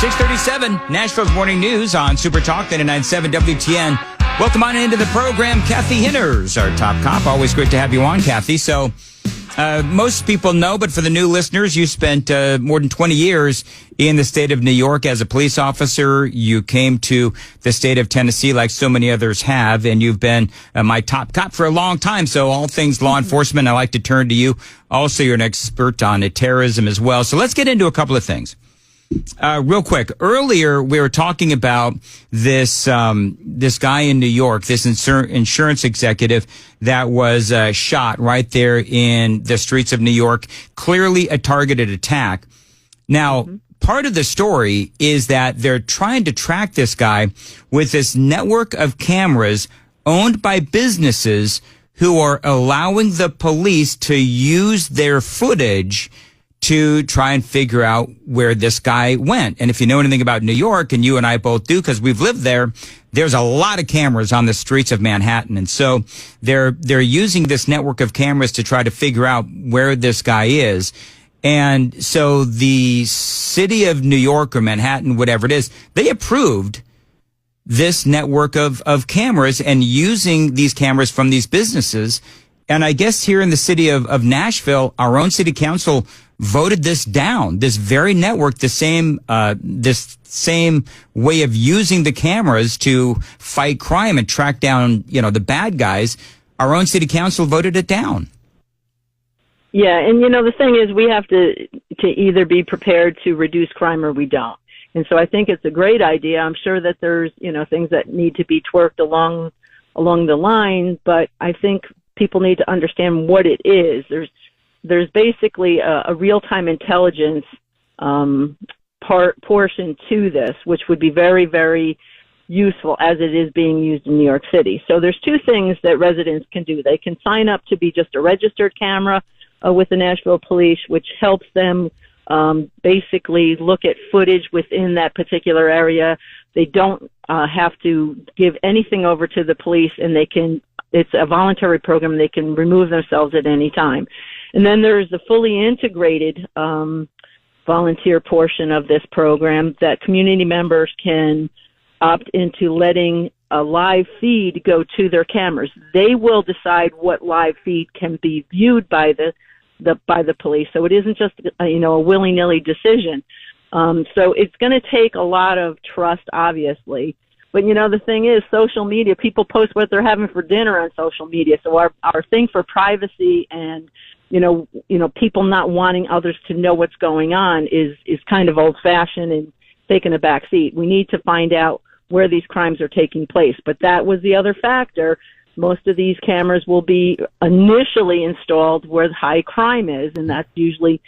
6:37, Nashville's morning news on Super Talk 99.7 WTN. Welcome on into the program, Cathy Hinners, our top cop. Always great to have you on, Cathy. So, most people know, but for the new listeners, you spent more than 20 years in the state of New York as a police officer. You came to the state of Tennessee like so many others have, and you've been my top cop for a long time. So all things law enforcement, I like to turn to you. Also, you're an expert on terrorism as well. So let's get into a couple of things. Real quick. Earlier, we were talking about this guy in New York, this insurance executive that was shot right there in the streets of New York. Clearly a targeted attack. Now, part of the story is that they're trying to track this guy with this network of cameras owned by businesses who are allowing the police to use their footage to try and figure out where this guy went. And if you know anything about New York, and you and I both do because we've lived there, there's a lot of cameras on the streets of Manhattan. And so they're using this network of cameras to try to figure out where this guy is. And so the city of New York or Manhattan, whatever it is, they approved this network of cameras and using these cameras from these businesses. And I guess here in the city of Nashville, our own city council voted this down, this very network, this same way of using the cameras to fight crime and track down, the bad guys. Our own city council voted it down. Yeah. And the thing is, we have to either be prepared to reduce crime or we don't. And so I think it's a great idea. I'm sure that there's, things that need to be twerked along the line, but I think people need to understand what it is. There's basically a real-time intelligence portion to this, which would be very, very useful as it is being used in New York City. So there's two things that residents can do. They can sign up to be just a registered camera with the Nashville Police, which helps them basically look at footage within that particular area. They don't have to give anything over to the police, and it's a voluntary program. They can remove themselves at any time. And then there's the fully integrated volunteer portion of this program that community members can opt into letting a live feed go to their cameras. They will decide what live feed can be viewed by the police. So it isn't just a willy-nilly decision. So it's going to take a lot of trust, obviously. But, the thing is, social media, people post what they're having for dinner on social media. So our thing for privacy and, people not wanting others to know what's going on is kind of old-fashioned and taking a back seat. We need to find out where these crimes are taking place. But that was the other factor. Most of these cameras will be initially installed where the high crime is, and that's usually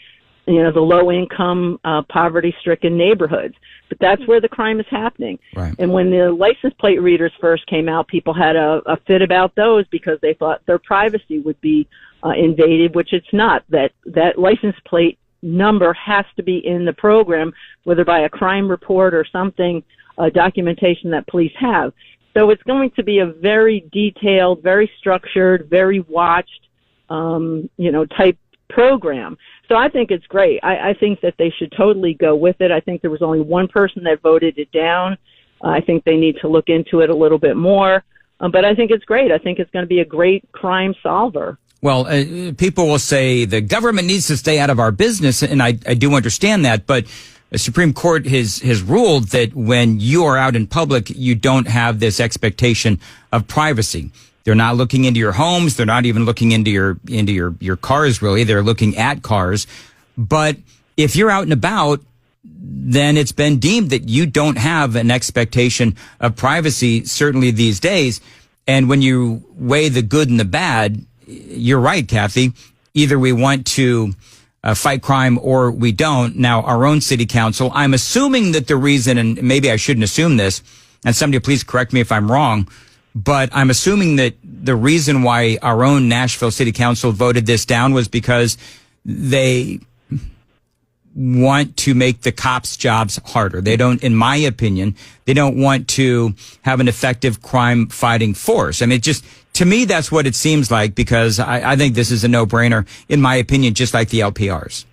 the low-income, poverty-stricken neighborhoods. But that's where the crime is happening. Right. And when the license plate readers first came out, people had a fit about those because they thought their privacy would be invaded, which it's not. That license plate number has to be in the program, whether by a crime report or something, documentation that police have. So it's going to be a very detailed, very structured, very watched, type program. So I think it's great. I think that they should totally go with it. I think there was only one person that voted it down. I think they need to look into it a little bit more. But I think it's great. I think it's going to be a great crime solver. Well, people will say the government needs to stay out of our business, and I do understand that, but the Supreme Court has ruled that when you are out in public, you don't have this expectation of privacy. They're not looking into your homes. They're not even looking into your cars, really. They're looking at cars. But if you're out and about, then it's been deemed that you don't have an expectation of privacy, certainly these days. And when you weigh the good and the bad, you're right, Cathy. Either we want to fight crime or we don't. Now, our own city council, I'm assuming that the reason, and maybe I shouldn't assume this, and somebody please correct me if I'm wrong, but I'm assuming that the reason why our own Nashville City Council voted this down was because they want to make the cops' jobs harder. They don't, in my opinion, they don't want to have an effective crime-fighting force. I mean, to me, that's what it seems like, because I think this is a no-brainer, in my opinion, just like the LPRs.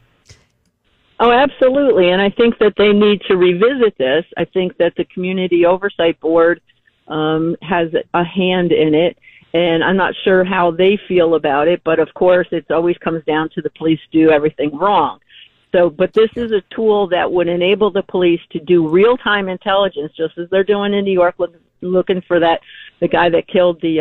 Oh, absolutely. And I think that they need to revisit this. I think that the Community Oversight Board has a hand in it. And I'm not sure how they feel about it, but of course it always comes down to the police do everything wrong. So, but this is a tool that would enable the police to do real-time intelligence, just as they're doing in New York, looking for the guy that killed the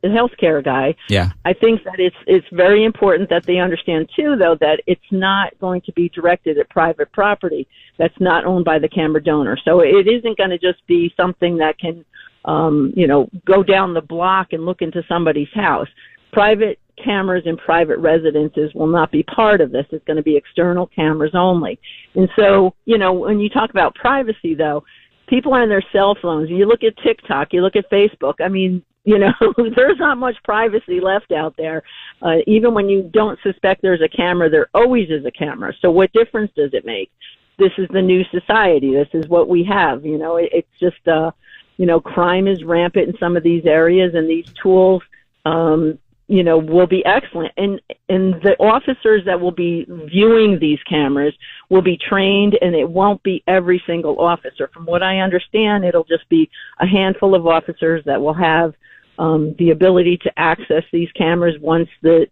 healthcare guy. Yeah. I think that it's very important that they understand too, though, that it's not going to be directed at private property that's not owned by the camera donor. So it isn't going to just be something that can go down the block and look into somebody's house. Private cameras in private residences will not be part of this. It's going to be external cameras only. And so, when you talk about privacy, though, people are on their cell phones. You look at TikTok, you look at Facebook. I mean, there's not much privacy left out there. Even when you don't suspect there's a camera, there always is a camera. So what difference does it make? This is the new society. This is what we have. It's just, crime is rampant in some of these areas, and these tools, will be excellent. And the officers that will be viewing these cameras will be trained, and it won't be every single officer. From what I understand, it'll just be a handful of officers that will have the ability to access these cameras once the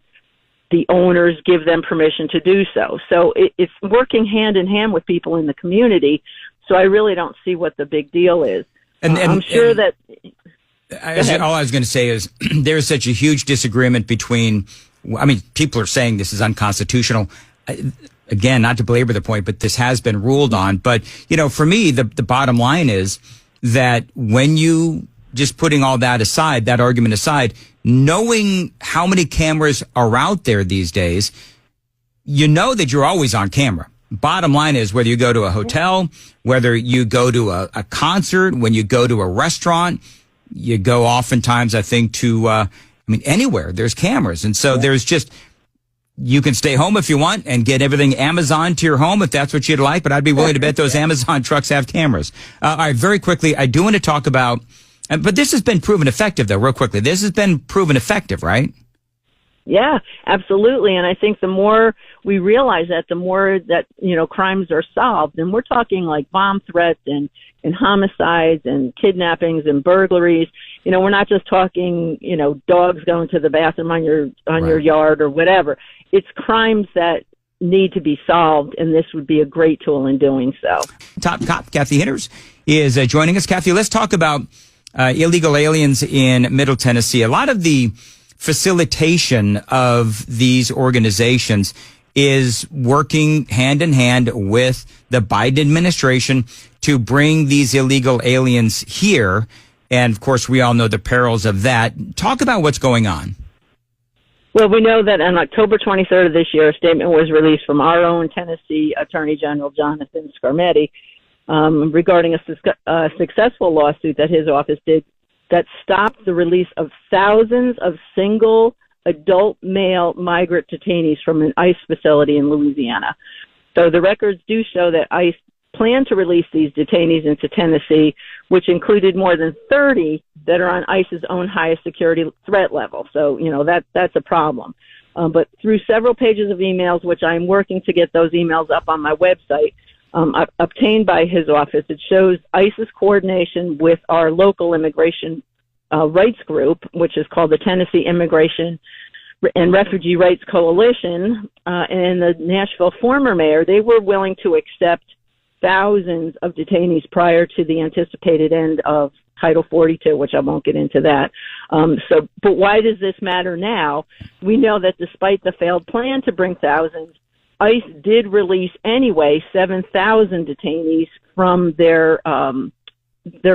owners give them permission to do so. So it's working hand in hand with people in the community. So I really don't see what the big deal is. And I'm sure that... all I was going to say is there's such a huge disagreement between, people are saying this is unconstitutional. Again, not to belabor the point, but this has been ruled on. But, for me, the bottom line is that when you, just putting all that aside, that argument aside, knowing how many cameras are out there these days, you know that you're always on camera. Bottom line is whether you go to a hotel, whether you go to a concert, when you go to a restaurant, you go oftentimes, I think, to, anywhere there's cameras. And so there's just, you can stay home if you want and get everything Amazon to your home if that's what you'd like, but I'd be willing to bet those Amazon trucks have cameras. All right, very quickly, I do want to talk about, but this has been proven effective though, real quickly. This has been proven effective, right? Yeah, absolutely. And I think the more we realize that, the more that, crimes are solved. And we're talking like bomb threats and homicides and kidnappings and burglaries. We're not just talking, dogs going to the bathroom on your yard or whatever. It's crimes that need to be solved, and this would be a great tool in doing so. Top cop Cathy Hinners is joining us. Cathy, let's talk about illegal aliens in Middle Tennessee. A lot of the facilitation of these organizations is working hand in hand with the Biden administration to bring these illegal aliens here. And of course, we all know the perils of that. Talk about what's going on. Well, we know that on October 23rd of this year, a statement was released from our own Tennessee Attorney General, Jonathan Scarmetti, regarding a successful lawsuit that his office did that stopped the release of thousands of single adult male migrant detainees from an ICE facility in Louisiana. So the records do show that ICE planned to release these detainees into Tennessee, which included more than 30 that are on ICE's own highest security threat level. So, that's a problem. But through several pages of emails, which I'm working to get those emails up on my website, obtained by his office, it shows ICE's coordination with our local immigration rights group, which is called the Tennessee Immigration and Refugee Rights Coalition, and the Nashville former mayor. They were willing to accept thousands of detainees prior to the anticipated end of Title 42, which I won't get into that. But why does this matter now? We know that despite the failed plan to bring thousands, ICE did release anyway 7,000 detainees from their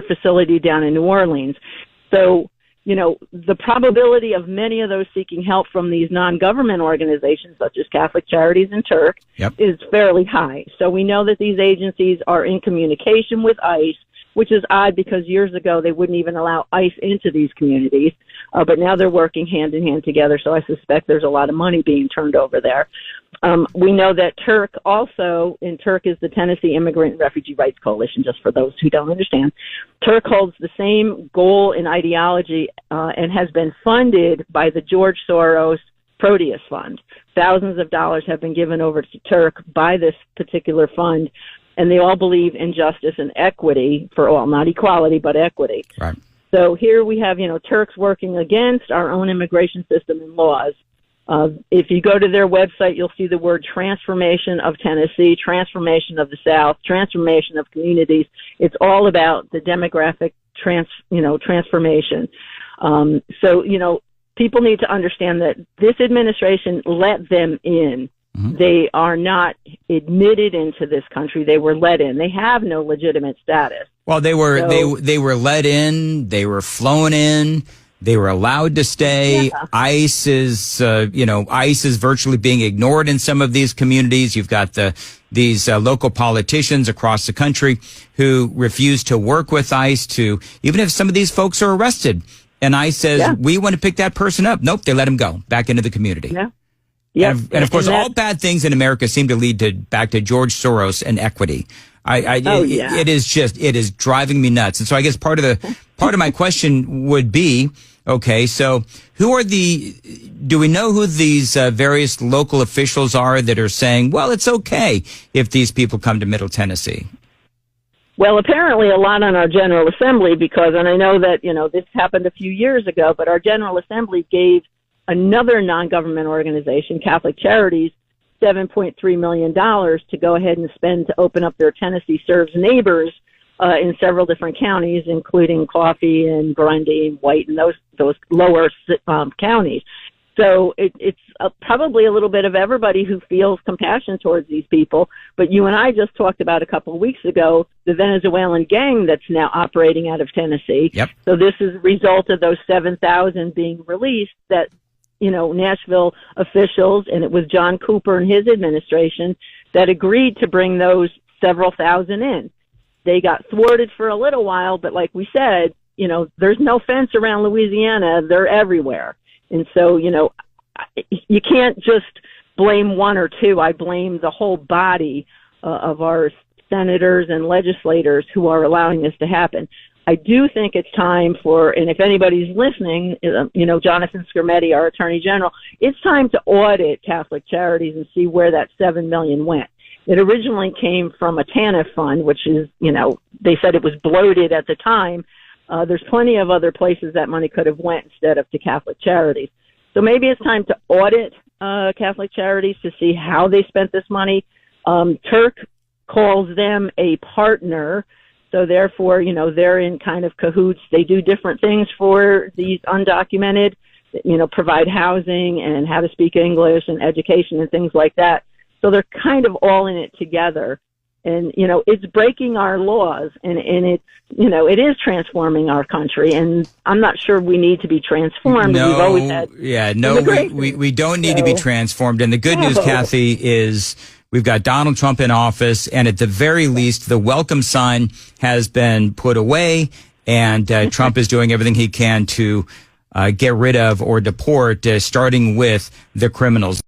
facility down in New Orleans. So, the probability of many of those seeking help from these non-government organizations, such as Catholic Charities and Turk, is fairly high. So we know that these agencies are in communication with ICE, which is odd because years ago they wouldn't even allow ICE into these communities. But now they're working hand in hand together, so I suspect there's a lot of money being turned over there. We know that Turk also, and Turk is the Tennessee Immigrant and Refugee Rights Coalition, just for those who don't understand. Turk holds the same goal and ideology and has been funded by the George Soros Proteus Fund. Thousands of dollars have been given over to Turk by this particular fund, and they all believe in justice and equity for all, not equality, but equity. Right. So here we have, Turks working against our own immigration system and laws. If you go to their website, you'll see the word transformation of Tennessee, transformation of the South, transformation of communities. It's all about the demographic transformation. So, people need to understand that this administration let them in. Mm-hmm. They are not admitted into this country. They were let in. They have no legitimate status. Well, they were they were let in. They were flown in. They were allowed to stay. Yeah. ICE is virtually being ignored in some of these communities. You've got these local politicians across the country who refuse to work with ICE even if some of these folks are arrested. And ICE says, we want to pick that person up. Nope, they let him go back into the community. Yeah. Yep. And of course, all bad things in America seem to lead back to George Soros and equity. It is driving me nuts. And so I guess part of my question would be, okay, so do we know who these various local officials are that are saying, well, it's okay if these people come to Middle Tennessee? Well, apparently a lot on our General Assembly and I know that, this happened a few years ago, but our General Assembly gave another non-government organization, Catholic Charities, $7.3 million to go ahead and spend to open up their Tennessee Serves Neighbors in several different counties, including Coffee and Grundy and White and those lower counties. So it's probably a little bit of everybody who feels compassion towards these people. But you and I just talked about a couple of weeks ago the Venezuelan gang that's now operating out of Tennessee. Yep. So this is a result of those 7,000 being released that, Nashville officials, and it was John Cooper and his administration that agreed to bring those several thousand in. They got thwarted for a little while, but like we said, there's no fence around Louisiana. They're everywhere. And so, you can't just blame one or two. I blame the whole body of our senators and legislators who are allowing this to happen. I do think it's time and if anybody's listening, Jonathan Skrmetti, our Attorney General, it's time to audit Catholic Charities and see where that $7 million went. It originally came from a TANF fund, which is, they said it was bloated at the time. There's plenty of other places that money could have went instead of to Catholic Charities. So maybe it's time to audit Catholic Charities to see how they spent this money. Turk calls them a partner, so therefore, they're in kind of cahoots. They do different things for these undocumented, provide housing and how to speak English and education and things like that. So they're kind of all in it together. And, it's breaking our laws and it's, it is transforming our country. And I'm not sure we need to be transformed. No, we've always had we don't need to be transformed. And the good news, Cathy, is we've got Donald Trump in office. And at the very least, the welcome sign has been put away. And Trump is doing everything he can to get rid of or deport, starting with the criminals.